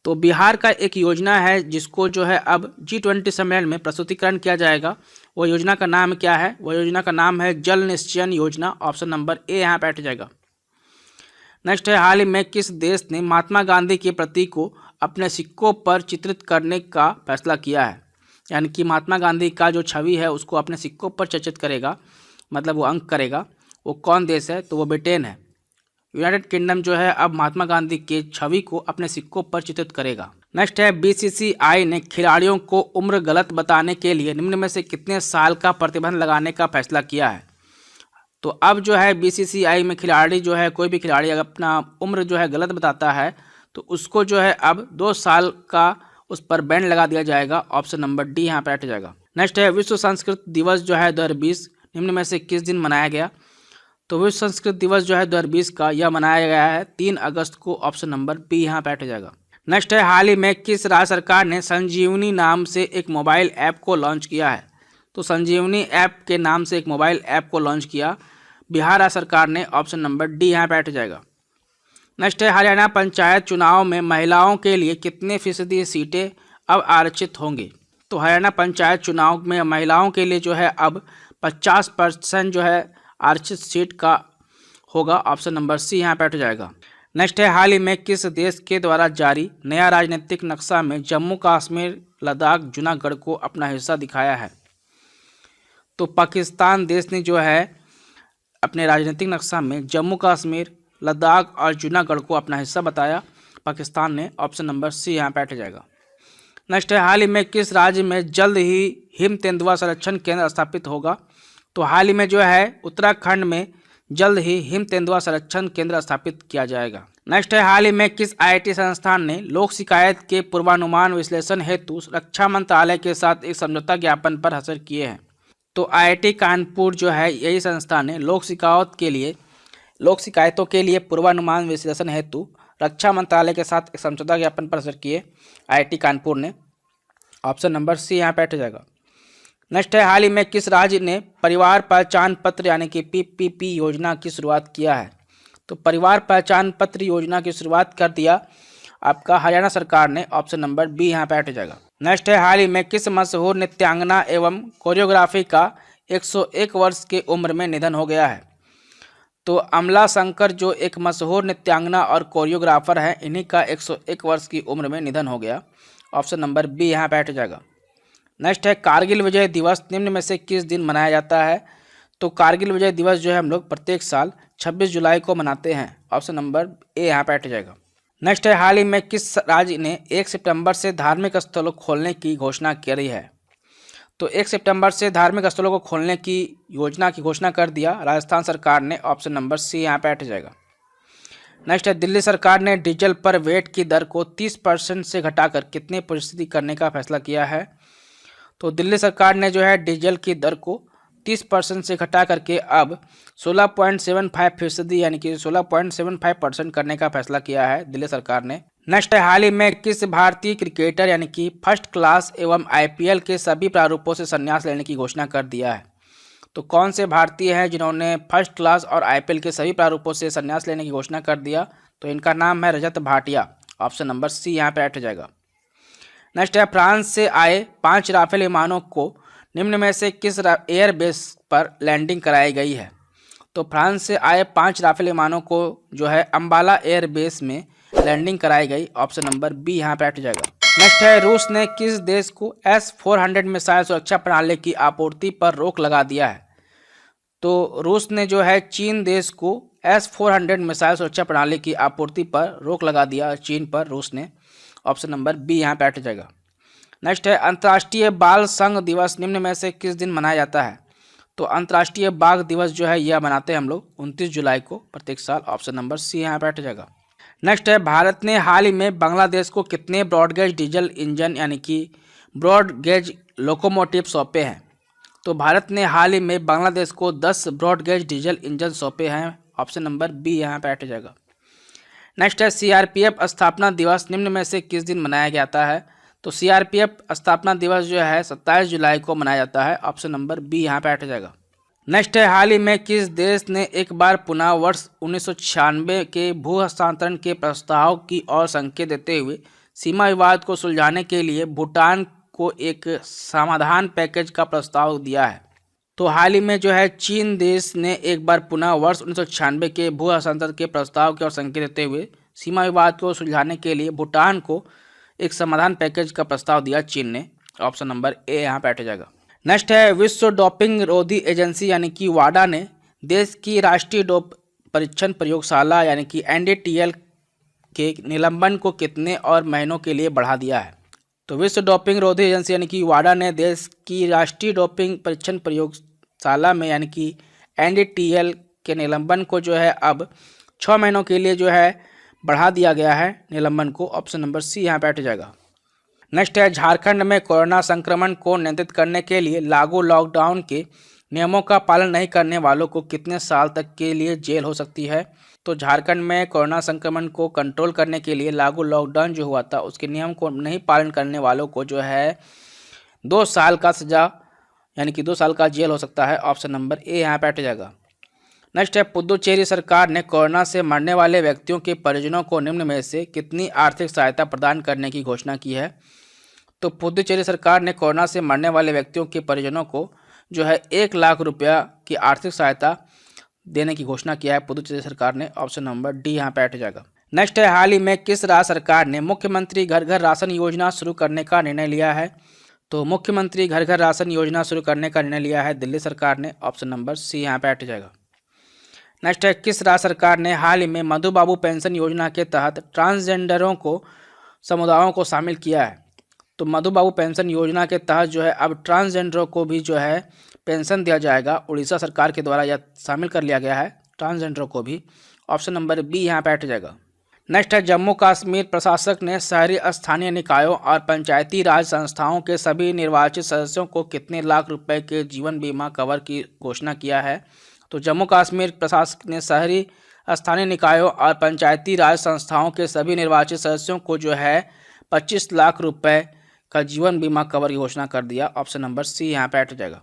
तो बिहार का एक योजना है जिसको जो है अब G20 सम्मेलन में प्रस्तुतिकरण किया जाएगा। वो योजना का नाम क्या है? वो योजना का नाम है जल निश्चयन योजना। ऑप्शन नंबर ए यहाँ बैठ जाएगा। नेक्स्ट है, हाल ही में किस देश ने महात्मा गांधी के प्रतीक को अपने सिक्कों पर चित्रित करने का फैसला किया है? यानी कि महात्मा गांधी का जो छवि है उसको अपने सिक्कों पर चित्रित करेगा, मतलब वो अंक करेगा। वो कौन देश है? तो वो ब्रिटेन है। यूनाइटेड किंगडम जो है अब महात्मा गांधी के छवि को अपने सिक्कों पर चित्रित करेगा। नेक्स्ट है बीसीसीआई ने खिलाड़ियों को उम्र गलत बताने के लिए निम्न में से कितने साल का प्रतिबंध लगाने का फैसला किया है। तो अब जो है बीसीसीआई में खिलाड़ी जो है, कोई भी खिलाड़ी अगर अपना उम्र जो है गलत बताता है तो उसको जो है अब 2 साल का उस पर बैन लगा दिया जाएगा। ऑप्शन नंबर डी यहाँ पर हट जाएगा। नेक्स्ट है विश्व संस्कृत दिवस जो है 2020 निम्न में से किस दिन मनाया गया। तो विश्व संस्कृत दिवस जो है 2020 का यह मनाया गया है 3 अगस्त को। ऑप्शन नंबर बी यहाँ पर हट जाएगा। नेक्स्ट है हाल ही में किस राज्य सरकार ने संजीवनी नाम से एक मोबाइल ऐप को लॉन्च किया है। तो संजीवनी ऐप के नाम से एक मोबाइल ऐप को लॉन्च किया बिहार राज्य सरकार ने। ऑप्शन नंबर डी यहाँ पर हट जाएगा। नेक्स्ट है हरियाणा पंचायत चुनाव में महिलाओं के लिए कितने फीसदी सीटें अब आरक्षित होंगी। तो हरियाणा पंचायत चुनाव में महिलाओं के लिए जो है अब 50% जो है आरक्षित सीट का होगा। ऑप्शन नंबर सी यहाँ पर हट जाएगा। नेक्स्ट है हाल ही में किस देश के द्वारा जारी नया राजनीतिक नक्शा में जम्मू कश्मीर लद्दाख जूनागढ़ को अपना हिस्सा दिखाया है। तो पाकिस्तान देश ने जो है अपने राजनीतिक नक्शा में जम्मू कश्मीर लद्दाख और जूनागढ़ को अपना हिस्सा बताया पाकिस्तान ने। ऑप्शन नंबर सी यहाँ पर हट जाएगा। नेक्स्ट है हाल ही में किस राज्य में जल्द ही हिम तेंदुआ संरक्षण केंद्र स्थापित होगा। तो हाल ही में जो है उत्तराखंड में जल्द ही हिम तेंदुआ संरक्षण केंद्र स्थापित किया जाएगा। नेक्स्ट है हाल ही में किस आईआईटी संस्थान ने लोक शिकायत के पूर्वानुमान विश्लेषण हेतु रक्षा मंत्रालय के साथ एक समझौता ज्ञापन पर हस्ताक्षर किए हैं। तो आईआईटी कानपुर जो है यही संस्थान है लोक शिकायतों के लिए पूर्वानुमान विश्लेषण हेतु रक्षा मंत्रालय के साथ एक समझौता ज्ञापन पर हस्ताक्षर किए आईआईटी कानपुर ने। ऑप्शन नंबर सी यहाँ पर हट जाएगा। नेक्स्ट है हाल ही में किस राज्य ने परिवार पहचान पत्र यानी कि पीपीपी योजना की शुरुआत किया है। तो परिवार पहचान पत्र योजना की शुरुआत कर दिया आपका हरियाणा सरकार ने। ऑप्शन नंबर बी यहाँ पर हट जाएगा। नेक्स्ट है हाल ही में किस मशहूर नृत्यांगना एवं कोरियोग्राफी का 101 वर्ष की उम्र में निधन हो गया है। तो अमला शंकर जो एक मशहूर नृत्यांगना और कोरियोग्राफर है, इन्हीं का 101 वर्ष की उम्र में निधन हो गया। ऑप्शन नंबर बी यहाँ पर हट जाएगा। नेक्स्ट है कारगिल विजय दिवस निम्न में से किस दिन मनाया जाता है। तो कारगिल विजय दिवस जो है हम लोग प्रत्येक साल 26 जुलाई को मनाते हैं। ऑप्शन नंबर ए यहाँ पर हट जाएगा। नेक्स्ट है हाल ही में किस राज्य ने 1 सितंबर से धार्मिक स्थलों खोलने की घोषणा करी है। तो 1 सितंबर से धार्मिक स्थलों को खोलने की योजना की घोषणा कर दिया राजस्थान सरकार ने। ऑप्शन नंबर सी यहाँ पर हट जाएगा। नेक्स्ट है दिल्ली सरकार ने डीजल पर वैट की दर को 30% से घटाकर कितने प्रतिशत करने का फैसला किया है। तो दिल्ली सरकार ने जो है डीजल की दर को 30% से घटा करके अब 16.75% यानी कि 16.75% करने का फैसला किया है दिल्ली सरकार ने। नेक्स्ट है हाल ही में किस भारतीय क्रिकेटर यानी कि फर्स्ट क्लास एवं आईपीएल के सभी प्रारूपों से संन्यास लेने की घोषणा कर दिया है। तो कौन से भारतीय हैं जिन्होंने फर्स्ट क्लास और आईपीएल के सभी प्रारूपों से संन्यास लेने की घोषणा कर दिया। तो इनका नाम है रजत भाटिया। ऑप्शन नंबर सी यहाँ पर हट जाएगा। नेक्स्ट है फ्रांस से आए 5 राफेल विमानों को निम्न में से किस एयरबेस पर लैंडिंग कराई गई है। तो फ्रांस से आए 5 राफेल विमानों को जो है अम्बाला एयरबेस में लैंडिंग कराई गई। ऑप्शन नंबर बी यहाँ पर हट जाएगा। नेक्स्ट है रूस ने किस देश को S-400 मिसाइल सुरक्षा प्रणाली की आपूर्ति पर रोक लगा दिया है। तो रूस ने जो है चीन देश को S-400 मिसाइल सुरक्षा प्रणाली की आपूर्ति पर रोक लगा दिया चीन पर रूस ने। ऑप्शन नंबर बी यहाँ पर हट जाएगा। नेक्स्ट है अंतर्राष्ट्रीय बाल संघ दिवस निम्न में से किस दिन मनाया जाता है। तो अंतर्राष्ट्रीय बाघ दिवस जो है यह मनाते हैं हम लोग 29 जुलाई को प्रत्येक साल। ऑप्शन नंबर सी यहाँ पर हट जाएगा। नेक्स्ट है भारत ने हाल ही में बांग्लादेश को कितने ब्रॉडगेज डीजल इंजन यानी कि ब्रॉडगेज लोकोमोटिव सौंपे हैं। तो भारत ने हाल ही में बांग्लादेश को 10 ब्रॉडगेज डीजल इंजन सौंपे हैं। ऑप्शन नंबर बी यहाँ पर हट जाएगा। नेक्स्ट है सीआरपीएफ स्थापना दिवस निम्न में से किस दिन मनाया जाता है। तो सीआरपीएफ स्थापना दिवस जो है 27 जुलाई को मनाया जाता है। ऑप्शन नंबर बी यहाँ पर हट जाएगा। नेक्स्ट है हाल ही में किस देश ने एक बार पुनः वर्ष 1996 के भू हस्तांतरण के प्रस्ताव की ओर संकेत देते हुए सीमा विवाद को सुलझाने के लिए भूटान को एक समाधान पैकेज का प्रस्ताव दिया है। तो हाल ही में जो है चीन देश ने एक बार पुनः वर्ष 1996 के भू हस्तांतरण के प्रस्ताव की ओर संकेत देते हुए सीमा विवाद को सुलझाने के लिए भूटान को एक समाधान पैकेज का प्रस्ताव दिया चीन ने। ऑप्शन नंबर ए यहाँ पे हट जाएगा। नेक्स्ट है विश्व डोपिंग रोधी एजेंसी यानी कि वाडा ने देश की राष्ट्रीय परीक्षण प्रयोगशाला यानी कि NDTL के निलंबन को कितने और महीनों के लिए बढ़ा दिया है? तो विश्व डोपिंग रोधी एजेंसी यानी कि वाडा ने देश की राष्ट्रीय डोपिंग परीक्षण प्रयोगशाला में यानी कि NDTL के निलंबन को जो है अब 6 महीनों के लिए जो है बढ़ा दिया गया है निलंबन को। ऑप्शन नंबर सी यहाँ पे हट जाएगा। नेक्स्ट है, झारखंड में कोरोना संक्रमण को नियंत्रित करने के लिए लागू लॉकडाउन के नियमों का पालन नहीं करने वालों को कितने साल तक के लिए जेल हो सकती है? तो झारखंड में कोरोना संक्रमण को कंट्रोल करने के लिए लागू लॉकडाउन जो हुआ था उसके नियम को नहीं पालन करने वालों को जो है 2 साल का सजा यानी कि 2 साल का जेल हो सकता है। ऑप्शन नंबर ए यहाँ पे हट जाएगा। नेक्स्ट है, पुदुचेरी सरकार ने कोरोना से मरने वाले व्यक्तियों के परिजनों को निम्न में से कितनी आर्थिक सहायता प्रदान करने की घोषणा की है? तो पुदुचेरी सरकार ने कोरोना से मरने वाले व्यक्तियों के परिजनों को जो है 1 लाख रुपया की आर्थिक सहायता देने की घोषणा किया है पुदुचेरी सरकार ने। ऑप्शन नंबर डी यहाँ पे हट जाएगा। नेक्स्ट है, हाल ही में किस राज्य सरकार ने मुख्यमंत्री घर घर राशन योजना शुरू करने का निर्णय लिया है? तो मुख्यमंत्री घर घर राशन योजना शुरू करने का निर्णय लिया है दिल्ली सरकार ने। ऑप्शन नंबर सी यहाँ पे हट जाएगा। नेक्स्ट है, किस राज्य सरकार ने हाल ही में मधु बाबू पेंशन योजना के तहत ट्रांसजेंडरों को समुदायों को शामिल किया है? तो मधु बाबू पेंशन योजना के तहत जो है अब ट्रांसजेंडरों को भी जो है पेंशन दिया जाएगा। उड़ीसा सरकार के द्वारा यह शामिल कर लिया गया है ट्रांसजेंडरों को भी। ऑप्शन नंबर बी यहाँ पे हट जाएगा। नेक्स्ट है, जम्मू कश्मीर प्रशासक ने शहरी स्थानीय निकायों और पंचायती राज संस्थाओं के सभी निर्वाचित सदस्यों को कितने लाख रुपए के जीवन बीमा कवर की घोषणा किया है? तो जम्मू कश्मीर प्रशासक ने शहरी स्थानीय निकायों और पंचायती राज संस्थाओं के सभी निर्वाचित सदस्यों को जो है 25 लाख रुपए का जीवन बीमा कवर की घोषणा कर दिया। ऑप्शन नंबर सी यहाँ पे हट जाएगा।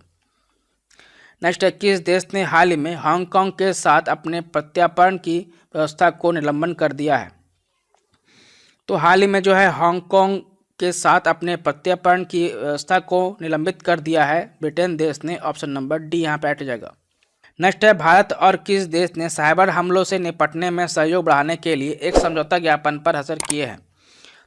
नेक्स्ट है, किस देश ने हाल ही में हांगकांग के साथ अपने प्रत्यार्पण की व्यवस्था को निलंबन कर दिया है? तो हाल ही में जो है हांगकांग के साथ अपने प्रत्यार्पण की व्यवस्था को निलंबित कर दिया है ब्रिटेन देश ने। ऑप्शन नंबर डी यहाँ पे हट जाएगा। नेक्स्ट है, भारत और किस देश ने साइबर हमलों से निपटने में सहयोग बढ़ाने के लिए एक समझौता ज्ञापन पर हस्ताक्षर किए हैं?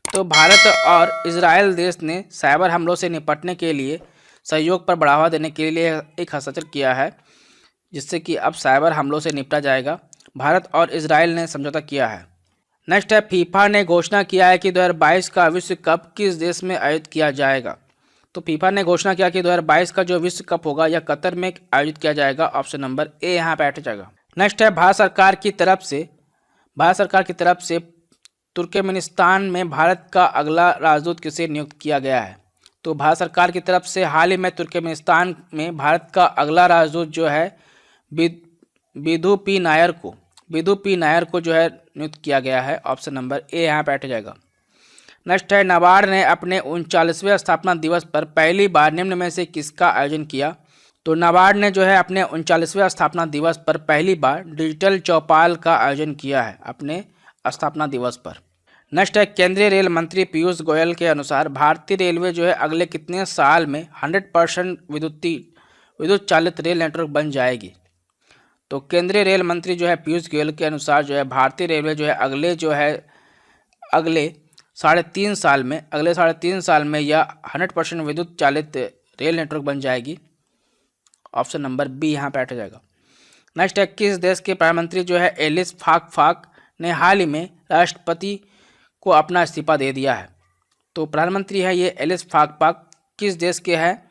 तो भारत और इजराइल देश ने साइबर हमलों से निपटने के लिए सहयोग पर बढ़ावा देने के लिए एक हस्ताक्षर किया है, जिससे कि अब साइबर हमलों से निपटा जाएगा। भारत और इजराइल ने समझौता किया है। नेक्स्ट है, फीफा ने घोषणा किया है कि 2022 का विश्व कप किस देश में आयोजित किया जाएगा? तो फीफा ने घोषणा किया कि 2022 का जो विश्व कप होगा यह कतर में आयोजित किया जाएगा। ऑप्शन नंबर ए यहाँ पे हट जाएगा। नेक्स्ट है, भारत सरकार की तरफ से तुर्कमेनिस्तान में भारत का अगला राजदूत किसे नियुक्त किया गया है? तो भारत सरकार की तरफ से हाल ही में तुर्कमेनिस्तान में भारत का अगला राजदूत जो है विधु पी नायर को जो है नियुक्त किया गया है। ऑप्शन नंबर ए यहाँ पे हट जाएगा। नेक्स्ट है, नाबार्ड ने अपने 39वें स्थापना दिवस पर पहली बार निम्न में से किसका आयोजन किया? तो नाबार्ड ने जो है अपने 39वें स्थापना दिवस पर पहली बार डिजिटल चौपाल का आयोजन किया है अपने स्थापना दिवस पर। नेक्स्ट है, केंद्रीय रेल मंत्री पीयूष गोयल के अनुसार भारतीय रेलवे जो है अगले कितने साल में 100% विद्युत चालित रेल नेटवर्क बन जाएगी? तो केंद्रीय रेल मंत्री जो है पीयूष गोयल के अनुसार जो है भारतीय रेलवे जो है अगले 3.5 साल में यह 100% विद्युत चालित रेल नेटवर्क बन जाएगी। ऑप्शन नंबर बी यहाँ पे हट जाएगा। नेक्स्ट है, किस देश के प्रधानमंत्री जो है एलिस फाक ने हाल ही में राष्ट्रपति को अपना इस्तीफा दे दिया है? तो प्रधानमंत्री है ये एलिस फाक किस देश के हैं?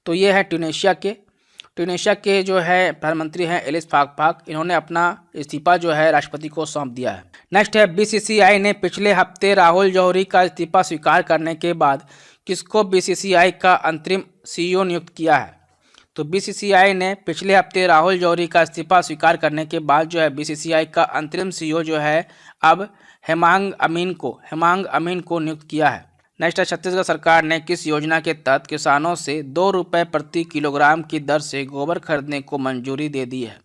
तो ये है ट्यूनीशिया के जो है प्रधानमंत्री हैं एलिस फाक। इन्होंने अपना इस्तीफा जो है राष्ट्रपति को सौंप दिया है। नेक्स्ट है, बीसीसीआई ने पिछले हफ्ते राहुल जौहरी का इस्तीफा स्वीकार करने के बाद किसको बीसीसीआई का अंतरिम सीईओ नियुक्त किया है? तो बीसीसीआई ने पिछले हफ्ते राहुल जौहरी का इस्तीफा स्वीकार करने के बाद जो है बीसीसीआई का अंतरिम सीईओ जो है अब हेमांग अमीन को नियुक्त किया है। नेक्स्ट है, छत्तीसगढ़ सरकार ने किस योजना के तहत किसानों से 2 रुपये प्रति किलोग्राम की दर से गोबर खरीदने को मंजूरी दे दी है?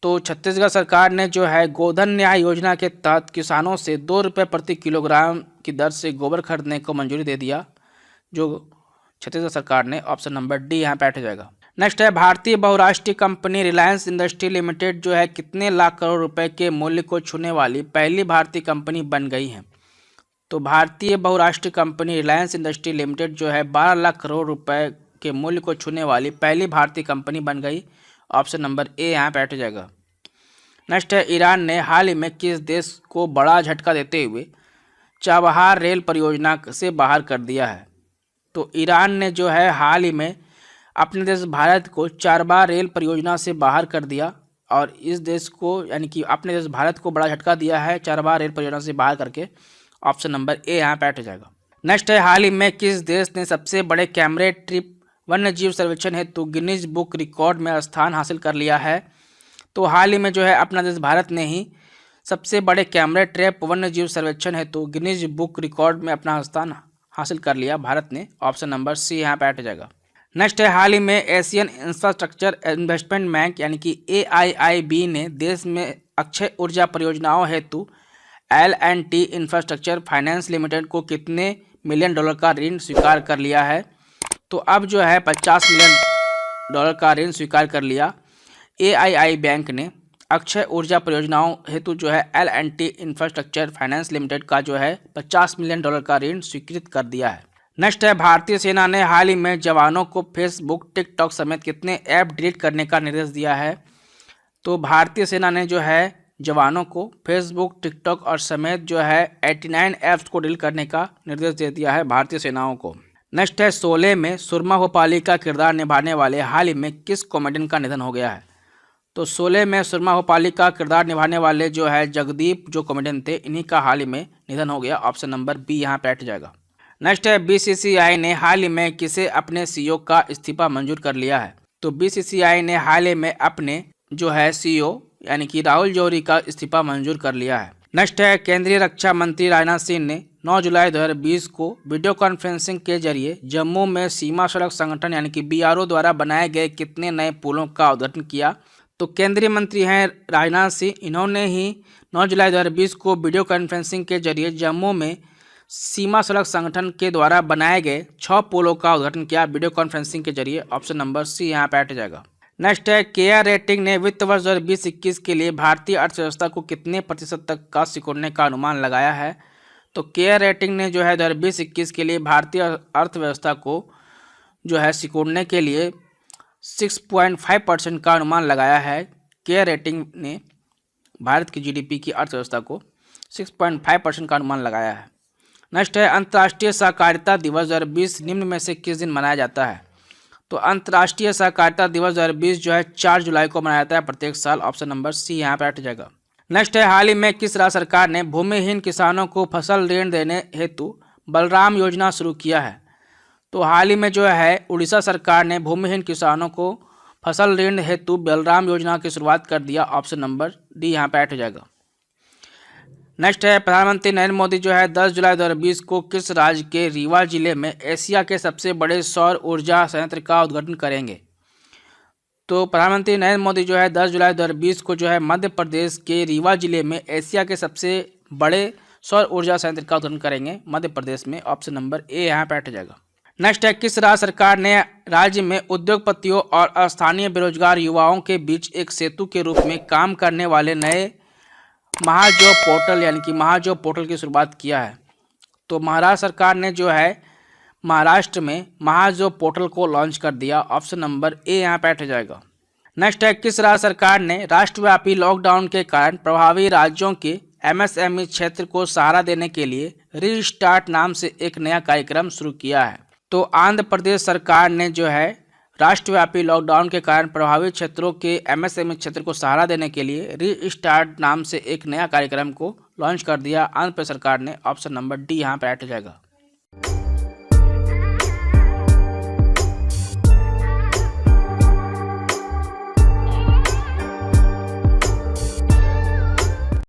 तो छत्तीसगढ़ सरकार ने जो है गोधन न्याय योजना के तहत किसानों से 2 रुपये प्रति किलोग्राम की दर से गोबर खरीदने को मंजूरी दे दिया जो छत्तीसगढ़ सरकार ने। ऑप्शन नंबर डी यहाँ पे हट जाएगा। नेक्स्ट है, भारतीय बहुराष्ट्रीय कंपनी रिलायंस इंडस्ट्री लिमिटेड जो है कितने लाख करोड़ रुपए के मूल्य को छूने वाली पहली भारतीय कंपनी बन गई है? तो भारतीय बहुराष्ट्रीय कंपनी रिलायंस इंडस्ट्री लिमिटेड जो है 12 लाख करोड़ रुपए के मूल्य को छूने वाली पहली भारतीय कंपनी बन गई। ऑप्शन नंबर ए यहाँ पे हट जाएगा। नेक्स्ट है ईरान ने हाल ही में किस देश को बड़ा झटका देते हुए चाबहार रेल परियोजना से बाहर कर दिया है। तो ईरान ने जो है हाल ही में अपने देश भारत को चाबहार रेल परियोजना से बाहर कर दिया और इस देश को यानी कि अपने देश भारत को बड़ा झटका दिया है चाबहार रेल परियोजना से बाहर करके। ऑप्शन नंबर ए यहाँ पे ऐड हो जाएगा। नेक्स्ट है हाल ही में किस देश ने सबसे बड़े कैमरे ट्रिप वन्यजीव सर्वेक्षण हेतु गिनीज बुक रिकॉर्ड में स्थान हासिल कर लिया है। तो हाल ही में जो है अपना देश भारत ने ही सबसे बड़े कैमरे ट्रैप वन्यजीव सर्वेक्षण हेतु गिनीज बुक रिकॉर्ड में अपना स्थान हासिल कर लिया भारत ने। ऑप्शन नंबर सी यहाँ पे ऐड हो जाएगा। नेक्स्ट है हाल ही में एशियन इंफ्रास्ट्रक्चर इन्वेस्टमेंट बैंक यानी कि AIIB ने देश में अक्षय ऊर्जा परियोजनाओं हेतु L&T इंफ्रास्ट्रक्चर फाइनेंस लिमिटेड को कितने मिलियन डॉलर का ऋण स्वीकार कर लिया है। तो अब जो है 50 मिलियन डॉलर का ऋण स्वीकार कर लिया AII बैंक ने अक्षय ऊर्जा परियोजनाओं हेतु जो है L&T इंफ्रास्ट्रक्चर फाइनेंस लिमिटेड का जो है 50 मिलियन डॉलर का ऋण स्वीकृत कर दिया है। नेक्स्ट है भारतीय सेना ने हाल ही में जवानों को फेसबुक टिकटॉक समेत कितने ऐप डिलीट करने का निर्देश दिया है। तो भारतीय सेना ने जो है जवानों को फेसबुक टिकटॉक और समेत जो है 89 ऐप्स को डिलीट करने का निर्देश दे दिया है भारतीय सेनाओं को। नेक्स्ट है शोले में सुरमा भोपाली का किरदार निभाने वाले हाल ही में किस कॉमेडियन का निधन हो गया है। तो शोले में सुरमा भोपाली का किरदार निभाने वाले जो है जगदीप जो कॉमेडियन थे इन्हीं का हाल ही में निधन हो गया। ऑप्शन नंबर बी यहाँ पे बैठ जाएगा। नेक्स्ट है BCCI ने हाल ही में किसे अपने CEO का इस्तीफा मंजूर कर लिया है। तो BCCI ने हाल ही में अपने जो है CEO यानी कि राहुल जौहरी का इस्तीफा मंजूर कर लिया है। नेक्स्ट है केंद्रीय रक्षा मंत्री राजनाथ सिंह ने 9 जुलाई 2020 को वीडियो कॉन्फ्रेंसिंग के जरिए जम्मू में सीमा सड़क संगठन यानी कि BRO द्वारा बनाए गए कितने नए पुलों का उद्घाटन किया। तो केंद्रीय मंत्री हैं राजनाथ सिंह, इन्होंने ही 9 जुलाई 2020 को वीडियो कॉन्फ्रेंसिंग के जरिए जम्मू में सीमा सड़क संगठन के द्वारा बनाए गए 6 पुलों का उद्घाटन किया वीडियो कॉन्फ्रेंसिंग के जरिए। ऑप्शन नंबर सी यहाँ पे ऐड हो जाएगा। नेक्स्ट है केयर रेटिंग ने वित्त वर्ष 2020-21 के लिए भारतीय अर्थव्यवस्था को कितने प्रतिशत तक का सिकुड़ने का अनुमान लगाया है। तो केयर रेटिंग ने जो है 2020-21 के लिए भारतीय अर्थव्यवस्था को जो है सिकुड़ने के लिए 6.5% का अनुमान लगाया है। केयर रेटिंग ने भारत की GDP की अर्थव्यवस्था को 6.5% का अनुमान लगाया है। नेक्स्ट है अंतर्राष्ट्रीय सहकारिता दिवस 2020 निम्न में से किस दिन मनाया जाता है। तो अंतर्राष्ट्रीय सहकारिता दिवस 2020 जो है 4 जुलाई को मनाया जाता है प्रत्येक साल। ऑप्शन नंबर सी यहाँ पे हट जाएगा। नेक्स्ट है हाल ही में किस राज्य सरकार ने भूमिहीन किसानों को फसल ऋण देने हेतु बलराम योजना शुरू किया है। तो हाल ही में जो है उड़ीसा सरकार ने भूमिहीन किसानों को फसल ऋण हेतु बलराम योजना की शुरुआत कर दिया। ऑप्शन नंबर डी यहाँ पे ऐड हो जाएगा। नेक्स्ट है प्रधानमंत्री नरेंद्र मोदी जो है 10 जुलाई 2020 को किस राज्य के रीवा जिले में एशिया के सबसे बड़े सौर ऊर्जा संयंत्र का उद्घाटन करेंगे। तो प्रधानमंत्री नरेंद्र मोदी जो है 10 जुलाई 2020 को जो है मध्य प्रदेश के रीवा जिले में एशिया के सबसे बड़े सौर ऊर्जा संयंत्र का उद्घाटन करेंगे मध्य प्रदेश में। ऑप्शन नंबर ए यहाँ पे हट जाएगा। नेक्स्ट है किस राज्य सरकार ने राज्य में उद्योगपतियों और स्थानीय बेरोजगार युवाओं के बीच एक सेतु के रूप में काम करने वाले नए महाजॉब पोर्टल यानी कि महाजॉब पोर्टल की शुरुआत किया है। तो महाराष्ट्र सरकार ने जो है महाराष्ट्र में महाजॉब पोर्टल को लॉन्च कर दिया। ऑप्शन नंबर ए यहाँ पे हट जाएगा। नेक्स्ट है किस राज्य सरकार ने राष्ट्रव्यापी लॉकडाउन के कारण प्रभावी राज्यों के MSME क्षेत्र को सहारा देने के लिए रीस्टार्ट नाम से एक नया कार्यक्रम शुरू किया है। तो आंध्र प्रदेश सरकार ने जो है राष्ट्रव्यापी लॉकडाउन के कारण प्रभावित क्षेत्रों के MSME क्षेत्र को सहारा देने के लिए रीस्टार्ट नाम से एक नया कार्यक्रम को लॉन्च कर दिया आंध्र प्रदेश सरकार ने। ऑप्शन नंबर डी यहाँ पर ऐड हो जाएगा।